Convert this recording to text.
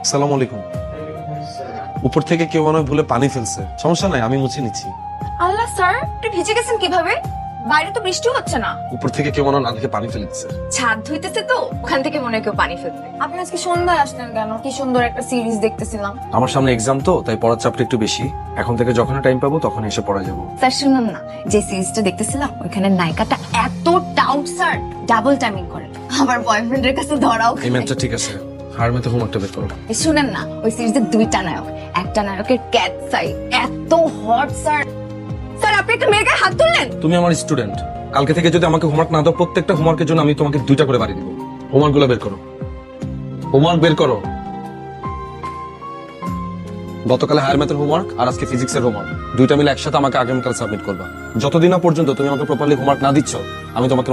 আসসালামু আলাইকুম। উপর থেকে কেউ মনে হয় ভুলে পানি ফেলছে, সমস্যা নাই, আমি মুছে নিচ্ছি। আল্লাহ স্যার, আপনি ভিজে গেছেন কিভাবে? বাইরে তো বৃষ্টি হচ্ছে না। উপর থেকে কেউ মনে হয় না দেখে পানি ফেলে দিচ্ছে। ছাদ ধুইতেছে তো, ওখান থেকে মনে হয় কেউ পানি ফেলবে। আপনি আজকে সন্ধ্যায় আসলেন কেন? কি সুন্দর একটা সিরিজ দেখতেছিলাম। আমার সামনে এক্সাম তো, তাই পড়ার চাপটা একটু বেশি। এখন থেকে যখন টাইম পাবো তখন এসে পড়া যাবো। স্যার শুনুন না, যে সিরিজটা দেখতেছিলাম ওইখানে নায়িকাটা এত টাউট স্যার, ডাবল টাইমিং করে। আমার বয়ফ্রেন্ডের কাছে ধরাও এই ম্যাথটা ঠিক আছে, হার মেতে হোমওয়ার্কটা বের করো। শুনেন না, ওই সিরিজের দুইটা নায়ক, একটা নায়কের ক্যাট সাই এত হট স্যার। স্যার আপনি একটা মেয়ের গায়ে হাত তুললেন। তুমি আমার স্টুডেন্ট, কালকে থেকে যদি আমাকে হোমওয়ার্ক না দাও, প্রত্যেকটা হোমওয়ার্কের জন্য আমি তোমাকে 2টা করে বাড়ি দিব। হোমওয়ার্ক গুলো বের করো, হোমওয়ার্ক বের করো। গতকালে হায়ার ম্যাথের হোমওয়ার্ক আর আজকে ফিজিক্সের হোমওয়ার্ক, 2টা মিলে একসাথে আমাকে আগামীকাল সাবমিট করবা। যতদিন না পর্যন্ত তুমি আমাকে প্রপারলি হোমওয়ার্ক না দিচ্ছ, আমি তোমাকে